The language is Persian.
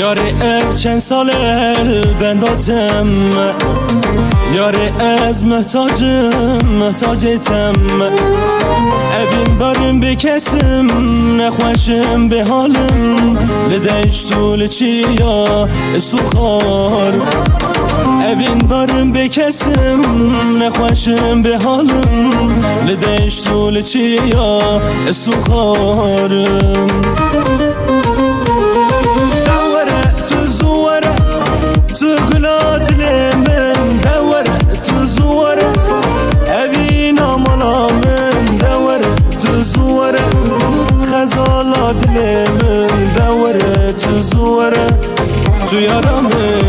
یاری چند سال بنداتم، یاری از محتاجتم. اوین دارم بکسم نخوشم به حالم، لدهش طول چی یا استخار. اوین دارم بکسم نخوشم به حالم، لدهش طول چی یا استخارم. خزالات من دوره تو زوره تو یارمه